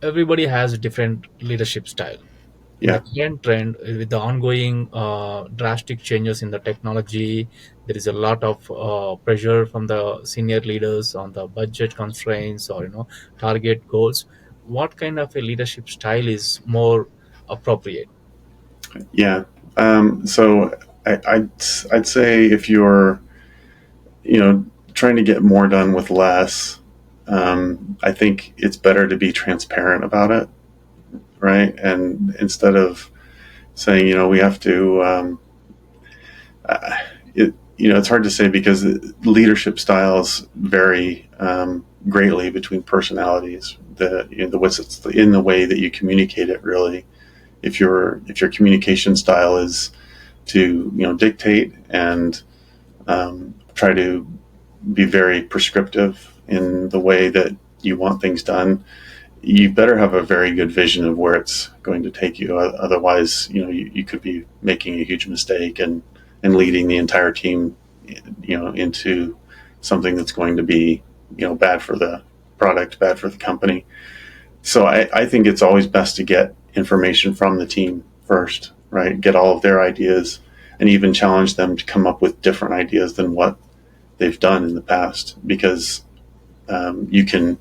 everybody has a different leadership style. In the Yeah, current trend, with the ongoing drastic changes in the technology, there is a lot of pressure from the senior leaders on the budget constraints or target goals. What kind of a leadership style is more appropriate? yeah. So I'd say if you're, trying to get more done with less, I think it's better to be transparent about it, right? And instead of saying, we have to, uh, it's hard to say because leadership styles vary greatly between personalities. The what's it's in the way that you communicate it really. If your communication style is to dictate and try to be very prescriptive in the way that you want things done, you better have a very good vision of where it's going to take you. Otherwise, you could be making a huge mistake and leading the entire team, into something that's going to be, bad for the product, bad for the company. So I think it's always best to get information from the team first, right? Get all of their ideas and even challenge them to come up with different ideas than what they've done in the past, because you can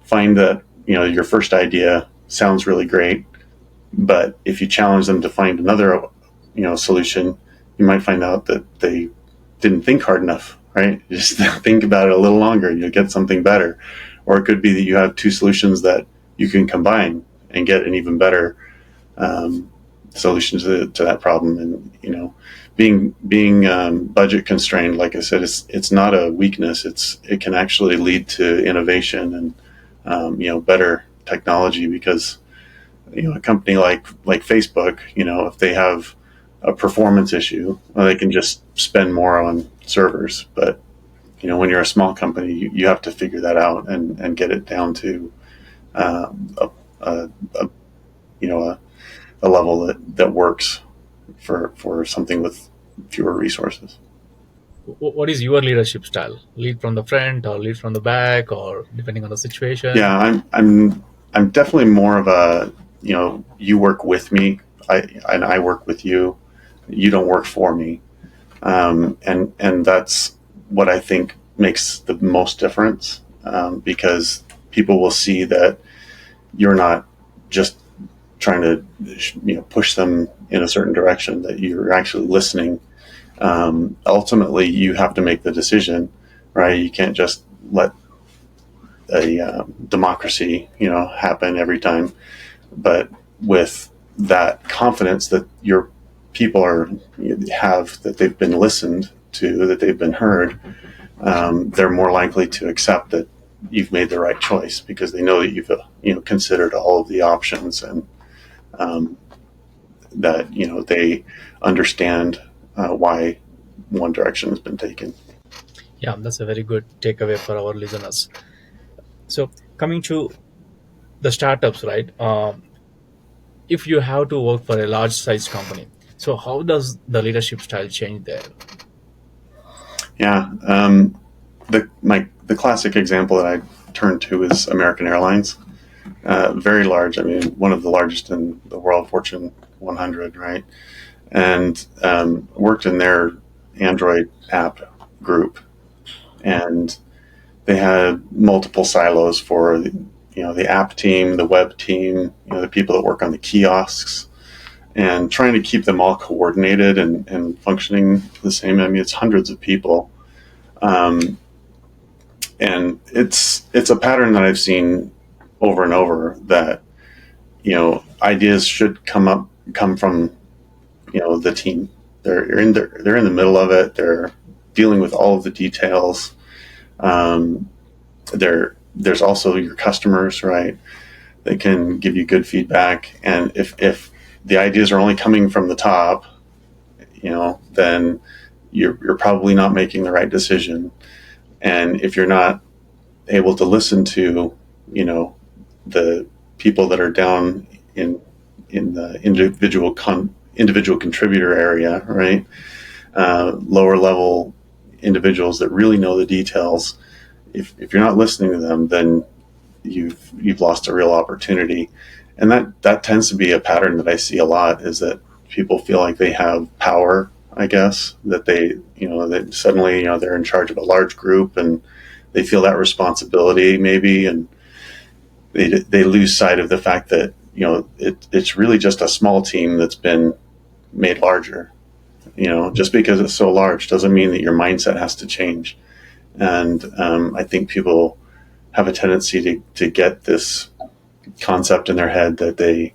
find that your first idea sounds really great, but if you challenge them to find another solution, you might find out that they didn't think hard enough, right? Just think about it a little longer, you'll get something better. Or it could be that you have two solutions that you can combine and get an even better solution to that problem. And being budget constrained, like I said, it's not a weakness. It can actually lead to innovation and better technology, because a company like Facebook, if they have a performance issue, well, they can just spend more on servers. But when you're a small company, you have to figure that out and get it down to a you know a level that works for something with fewer resources. What is your leadership style? Lead from the front or lead from the back, or depending on the situation? Yeah, I'm definitely more of a, you work with me, I work with you. You don't work for me, and that's what I think makes the most difference, because people will see that you're not just trying to push them in a certain direction, that you're actually listening. Ultimately, you have to make the decision, right? You can't just let a democracy, happen every time. But with that confidence that your people have, that they've been listened to, that they've been heard, they're more likely to accept that you've made the right choice, because they know that you've considered all of the options, and um, that they understand why one direction has been taken. Yeah, that's a very good takeaway for our listeners. So, coming to the startups, right? If you have to work for a large size company, so how does the leadership style change there? Yeah, the classic example that I turn to is American Airlines. Very large. I mean, one of the largest in the world, Fortune 100, right? And worked in their Android app group, and they had multiple silos for the app team, the web team, the people that work on the kiosks, and trying to keep them all coordinated and functioning the same. I mean, it's hundreds of people, um, and it's a pattern that I've seen over and over, that ideas should come from the team. They're in the middle of it. They're dealing with all of the details. Um, there's also your customers, right? They can give you good feedback, and if the ideas are only coming from the top, then you're probably not making the right decision. And if you're not able to listen to the people that are down in the individual contributor area, right? Lower level individuals that really know the details. If you're not listening to them, then you've lost a real opportunity. And that tends to be a pattern that I see a lot, is that people feel like they have power, I guess, that that suddenly, they're in charge of a large group, and they feel that responsibility maybe, and they lose sight of the fact that, it's really just a small team that's been made larger. Just because it's so large doesn't mean that your mindset has to change. And I think people have a tendency to get this concept in their head that they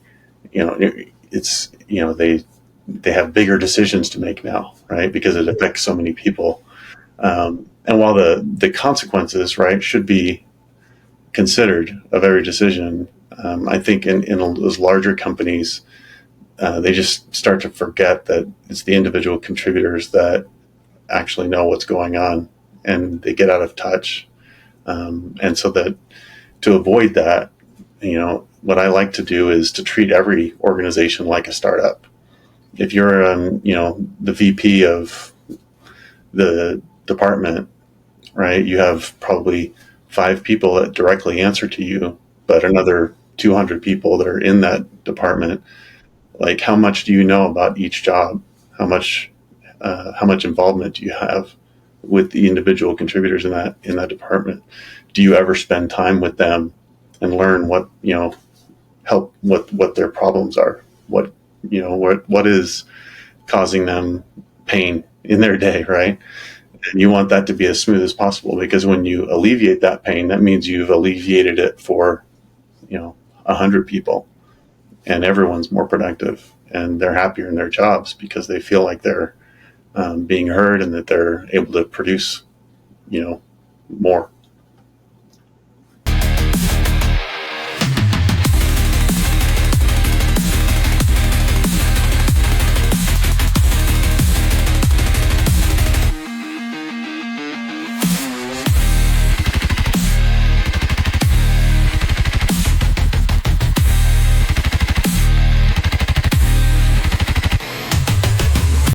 have bigger decisions to make now, right? Because it affects so many people. And while the consequences, right, should be considered of every decision, I think in those larger companies, they just start to forget that it's the individual contributors that actually know what's going on, and they get out of touch. And so that to avoid that, what I like to do is to treat every organization like a startup. If you're, the VP of the department, right, you have probably 5 people that directly answer to you, but another 200 people that are in that department. Like, how much do you know about each job? How much involvement do you have with the individual contributors in that department? Do you ever spend time with them and learn help what their problems are? What is causing them pain in their day, right? And you want that to be as smooth as possible, because when you alleviate that pain, that means you've alleviated it for 100 people, and everyone's more productive and they're happier in their jobs because they feel like they're being heard, and that they're able to produce more.